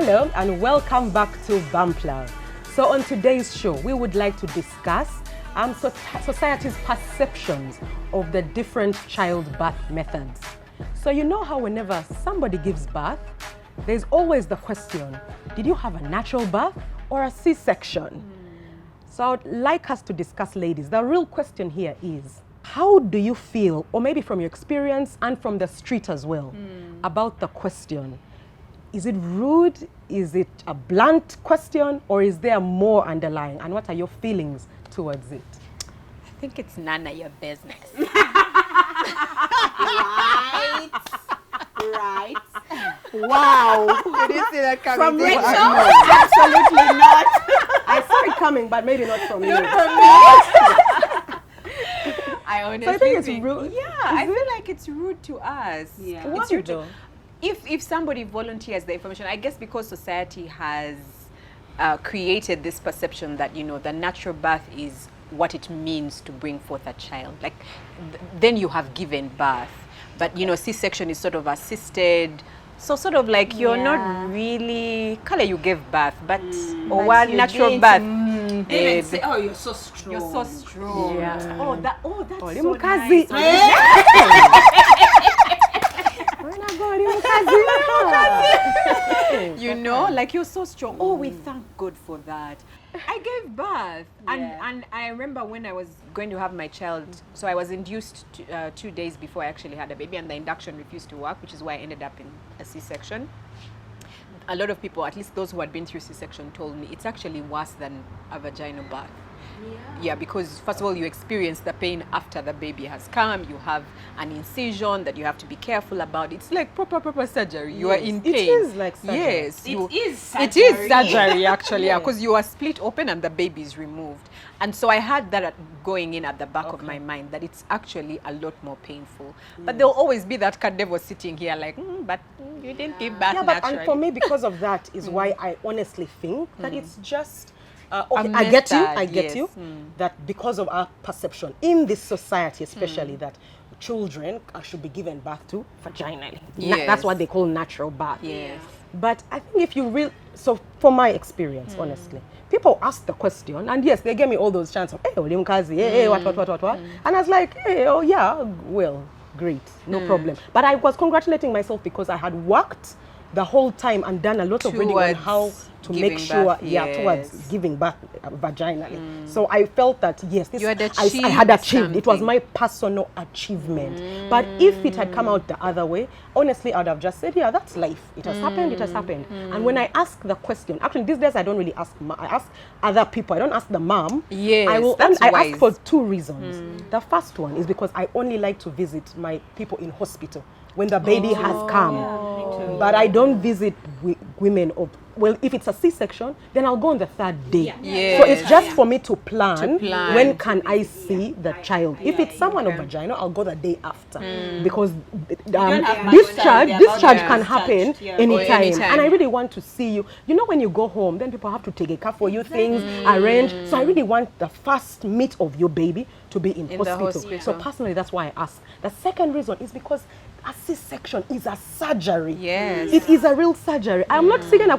Hello and welcome back to Bampla. So on today's show, we would like to discuss society's perceptions of the different childbirth methods. So you know how whenever somebody gives birth, there's always the question, did you have a natural birth or a C-section? So I'd like us to discuss, ladies. The real question here is, how do you feel, or maybe from your experience and from the street as well, about the question? Is it rude? Is it a blunt question? Or is there more underlying? And what are your feelings towards it? I think it's none of your business. Right. Wow. You didn't see that coming. From Rachel? Absolutely not. I saw it coming, but maybe not from you. I honestly So I think it's rude. Yeah, I feel like it's rude to us. Yeah. It's Why rude to, though? if somebody volunteers the information, I guess because society has created this perception that, you know, the natural birth is what it means to bring forth a child. Like, then you have given birth. But, you know, C-section is sort of assisted. So sort of like you're not really, Kale, you gave birth, but or what natural birth. They even say, oh, you're so strong. You're so strong. Yeah. That's Oh, so Mukazi. nice. You know, like you're so strong. Oh, we thank God for that. I gave birth, and I remember when I was going to have my child. So I was induced 2 days before I actually had a baby, and the induction refused to work, which is why I ended up in a C-section. A lot of people, at least those who had been through C-section, told me it's actually worse than a vaginal birth. Yeah, because first of all, you experience the pain after the baby has come. You have an incision that you have to be careful about. It's like proper surgery. You are in pain. It is like surgery. Yes, It is surgery. It is surgery actually, yeah, because you are split open and the baby is removed. And so I had that going in at the back of my mind, that it's actually a lot more painful. But there'll always be that cat devil sitting here like, but you didn't give birth Yeah, but naturally. and for me, because of that is why I honestly think that it's just okay. I get you. That because of our perception in this society, especially that children should be given birth to vaginally. That's what they call natural birth. Yes. But I think if you so from my experience, honestly, people ask the question, and yes, they gave me all those chants of, hey, Olimkazi, hey, what. And I was like, hey, oh yeah, well, great, no problem. But I was congratulating myself because I had worked the whole time and done a lot of reading on how to make sure, towards giving birth vaginally. So I felt that, yes, this, I had achieved. It was my personal achievement. But if it had come out the other way, honestly, I would have just said, yeah, that's life. It has happened, it has happened. And when I ask the question, actually these days I don't really ask, I ask other people. I don't ask the mom. Yes, I ask for two reasons. The first one is because I only like to visit my people in hospital when the baby has come. But I don't visit women of, well, if it's a C-section, then I'll go on the third day. So it's just for me to plan when can I see the child. If it's someone of vagina, I'll go the day after. Because discharge can happen anytime. And I really want to see you. You know, when you go home, then people have to take a car for you, things, arrange. So I really want the first meet of your baby to be in hospital. So personally, that's why I ask. The second reason is because a C-section is a surgery. Yes. It is a real surgery. I'm not saying the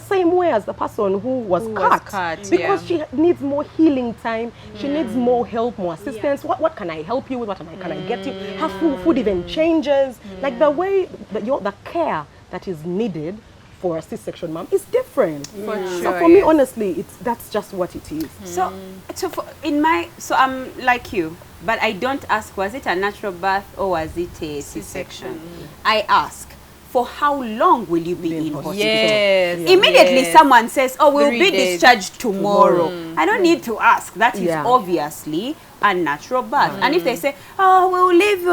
same way as the person who was cut. Because she needs more healing time. She needs more help, more assistance. What can I help you with? What can I get you? Her food even changes. Like the way, the care that is needed for a C-section mom is different. So for me, honestly, that's just what it is. So I'm like you, but I don't ask, was it a natural birth or was it a C-section? I ask, for how long will you be in hospital? Yes. Immediately someone says, oh, we'll be discharged tomorrow. I don't need to ask. That is obviously a natural birth. And if they say, oh, we'll leave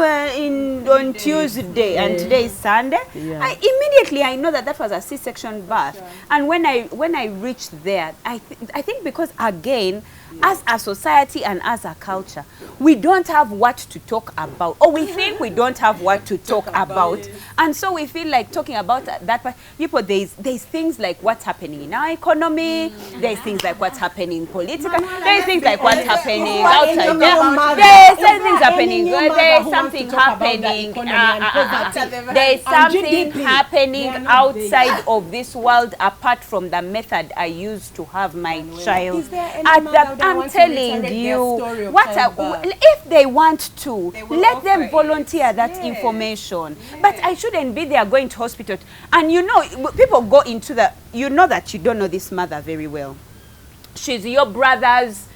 on Tuesday and today is Sunday, I know that was a C-section birth. And when I reached there, I think because again, as a society and as a culture, we don't have what to talk about, or we think we don't have what to talk about, and so we feel like talking about that. But people, there's things like what's happening in our economy, there's things like what's happening politically, there's things like what's happening outside there, there's things happening, there's something happening, there's something happening outside of this world apart from the method I use to have my child. I'm telling you, if they want to, let them volunteer that information. But I shouldn't be there going to hospital. And you know, people go into the, you know that you don't know this mother very well. She's your brother's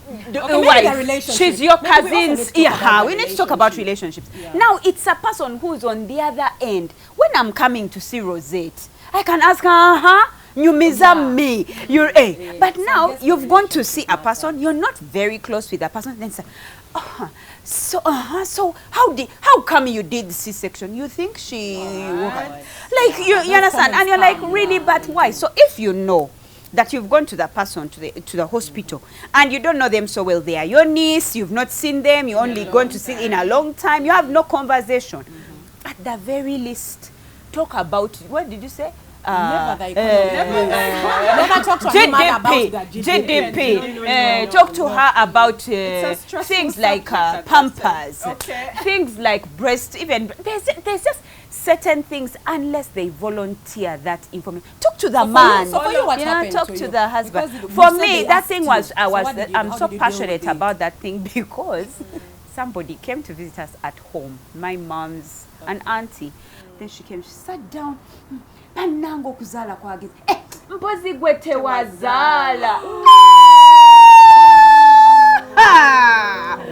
wife. She's your cousin's. Yeah, we need to talk about relationships. Now, it's a person who's on the other end. When I'm coming to see Rosette, I can ask her, you me, you're a. But now you've gone to see a person, you're not very close with the person, then say, so how come you did C-section? You think she like you understand? And you're like, really, but why? So if you know that you've gone to the person to the hospital and you don't know them so well, they are your niece, you've not seen them, you're only going to see in a long time, you have no conversation. At the very least, talk about, what did you say? Never talk to her about that GDP. Talk to her about things like Pampers, things like breast. Even there's just certain things, unless they volunteer that information. Talk to the man. So for you, what happened talk to to you? the husband. Because For me, that thing was what I'm so did you deal passionate with it? about that thing because somebody came to visit us at home. My mom's an auntie. Then she came. She sat down. Panango kuzala kwa gizi. Mpozi gwete wazala.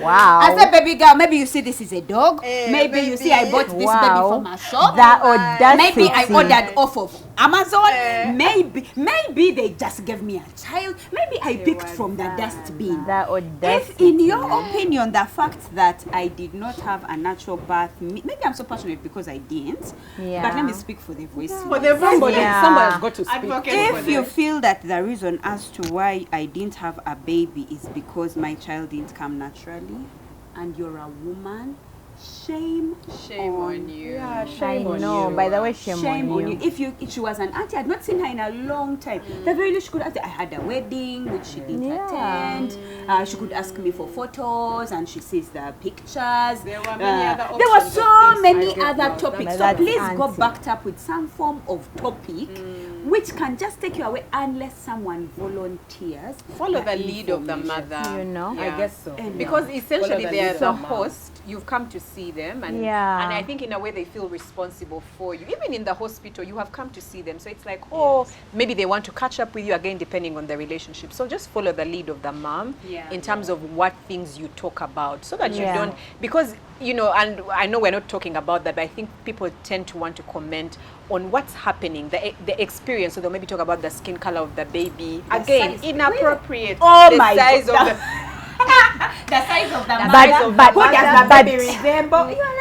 Wow. I said, baby girl, maybe you see this is a dog. Maybe you see I bought this baby from a shop. That audacity. Maybe I ordered off of Amazon. Maybe they just gave me a child. Maybe I picked from the dustbin. That audacity. If in your opinion, the fact that I did not have a natural birth, maybe I'm so passionate because I didn't. Yeah. But let me speak for the voice. But somebody's got to speak. If you feel that the reason as to why I didn't have a baby is because my child didn't come naturally, and you're a woman, shame on you. Yeah, shame on No, you. by the way, shame on you. If she was an auntie, I'd not seen her in a long time. The very least she could ask, I had a wedding which she didn't attend. She could ask me for photos and she sees the pictures. There were many other options. There were so many I get other that. topics. So That's please go auntie. backed up with some form of topic which can just take you away unless someone volunteers. Follow that the lead of the information. mother. You know? I guess so. Because essentially Follow the they're lead the of the mom. host. You've come to see them, and Yeah. I think in a way they feel responsible for you. Even in the hospital, you have come to see them, so it's like, oh, maybe they want to catch up with you again, depending on the relationship. So just follow the lead of the mom in terms of what things you talk about, so that you don't, because you know, and I know we're not talking about that, but I think people tend to want to comment on what's happening, the experience. So they'll maybe talk about the skin color of the baby. Again, inappropriate. Oh the my size God. of The size of the But who does the baby resemble? You're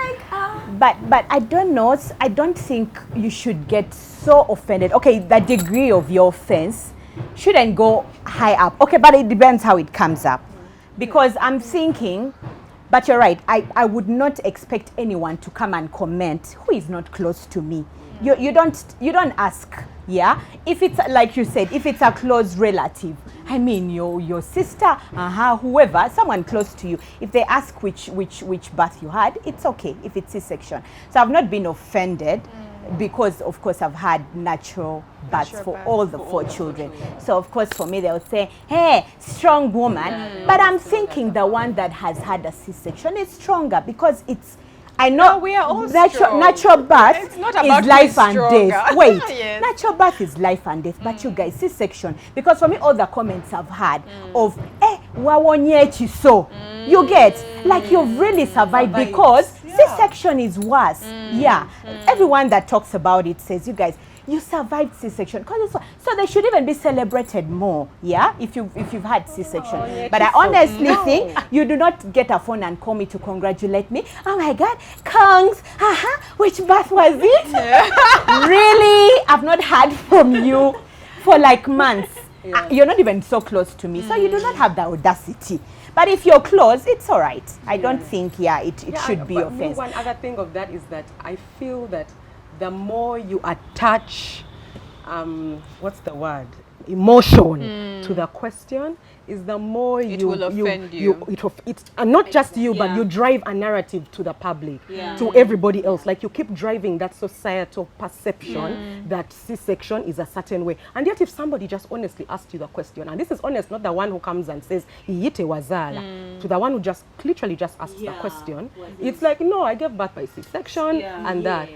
like, but I don't know. I don't think you should get so offended. Okay, the degree of your offense shouldn't go high up. Okay, but it depends how it comes up. Because I'm thinking, but you're right, I would not expect anyone to come and comment who is not close to me. You don't ask, yeah? If it's like you said, if it's a close relative, I mean your sister, whoever, someone close to you, if they ask which birth you had, it's okay if it's C-section. So I've not been offended because of course I've had natural births for all the four children. So of course for me they would say, hey, strong woman. But I'm thinking the one that has had a C-section is stronger because it's, I know we are all natural birth It's not about is life being and stronger. death. Wait, Yes. natural birth is life and death, but you guys, C-section, because for me all the comments I've had of, wawonyechi so, you get, like you've really survived because C-section is worse. Everyone that talks about it says, you guys, you survived C-section. So they should even be celebrated more, if you've had C-section. But I honestly think you do not get a phone and call me to congratulate me. Oh my God, Kongs, which birth was it? Really? I've not heard from you for like months. You're not even so close to me, so you do not have the audacity. But if you're close, it's all right. I don't think, it should be offensive. One other thing of that is that I feel that the more you attach, what's the word? Emotion to the question, is the more It will offend you. And not just you, but you drive a narrative to the public, to everybody else. Like you keep driving that societal perception that C-section is a certain way. And yet if somebody just honestly asked you the question, and this is honest, not the one who comes and says, "Iyite wazala," to the one who just literally just asks the question, it's like, no, I gave birth by C-section and that.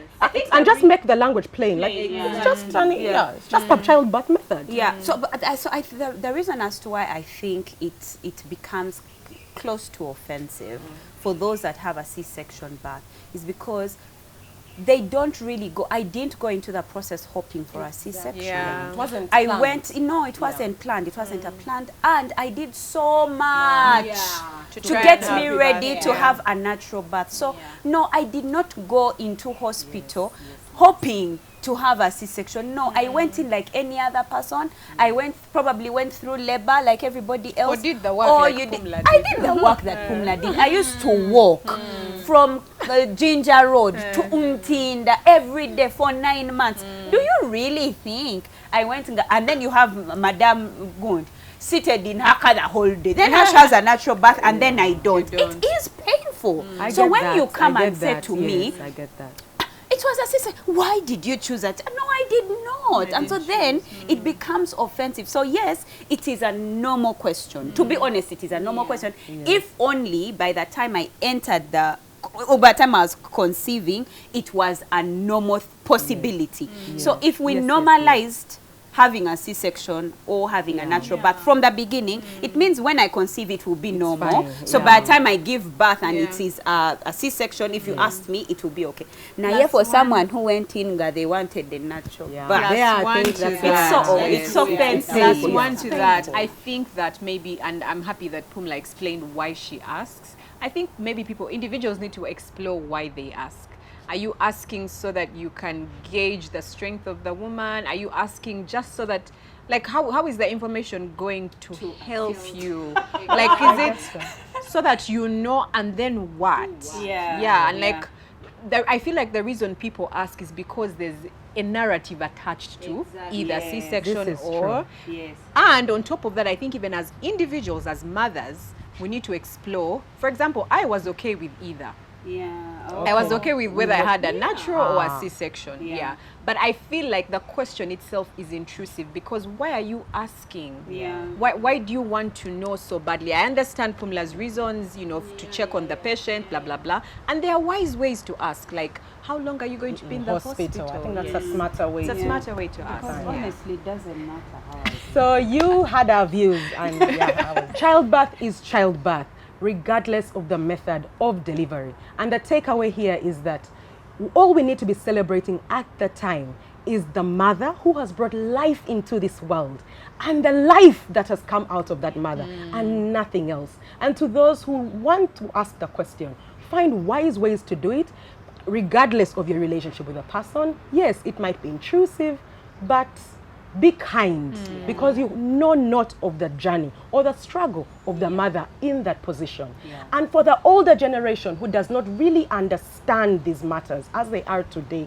And just make the language plain. Like it's just it's just a childbirth method. The reason as to why I think it becomes close to offensive for those that have a C-section birth is because they don't really go. I didn't go into the process hoping for a C-section. Yeah. It wasn't I planned. went, it wasn't planned. It wasn't a planned, and I did so much to try get and me have ready to have a natural birth. So no, I did not go into hospital hoping to have a C-section. No, I went in like any other person. I probably went through labor like everybody else. Or did the work like Pumla did. I did the work that Pumla did. I used to walk from Ginger Road to Umtinda every day for 9 months. Do you really think I went and then you have Madame Gund seated in her car the whole day. Then she has a natural birth and then I don't. It is painful. So when you come and say to me, I get that. it was a sister. Why did you choose that? No, I did not. And so then it becomes offensive. So yes, it is a normal question. To be honest, it is a normal question. If only by the time I entered by the time I was conceiving, it was a normal possibility. So if we normalized having a C-section or having a natural birth from the beginning, it means when I conceive it will be normal. Fine. So by the time I give birth and it is a C-section, if you asked me, it will be okay. Now here for someone who went in, they wanted the natural birth. It's so offensive. Plus one to that. I think that maybe, and I'm happy that Pumla explained why she asks. I think maybe individuals need to explore why they ask. Are you asking so that you can gauge the strength of the woman? Are you asking just so that, like, how is the information going to help you? Like, is it so that you know and then what? And like, I feel like the reason people ask is because there's a narrative attached to either C-section or... And on top of that, I think even as individuals, as mothers, we need to explore. For example, I was okay with either. I was okay with whether I had a natural or a C-section. But I feel like the question itself is intrusive because why are you asking? Why do you want to know so badly? I understand Pumla's reasons, to check on the patient, blah, blah, blah. And there are wise ways to ask, like, how long are you going to be in the hospital? I think that's a smarter way. It's a smarter way to ask. Because honestly, it doesn't matter how I So you had our views, and childbirth is childbirth, regardless of the method of delivery. And the takeaway here is that all we need to be celebrating at the time is the mother who has brought life into this world and the life that has come out of that mother and nothing else. And to those who want to ask the question, find wise ways to do it, regardless of your relationship with a person. Yes, it might be intrusive, but be kind because you know not of the journey or the struggle of the mother in that position. And for the older generation who does not really understand these matters as they are today,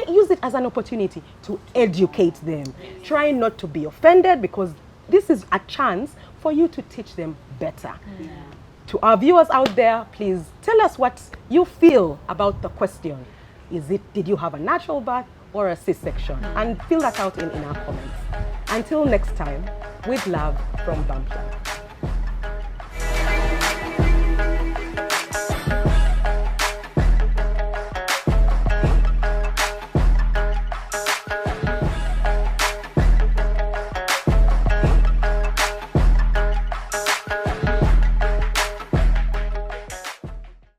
use it as an opportunity to educate them. Try not to be offended because this is a chance for you to teach them better. To our viewers out there, please tell us what you feel about the question. Did you have a natural birth or a C-section? And fill that out in our comments. Until next time, with love from Bumpla.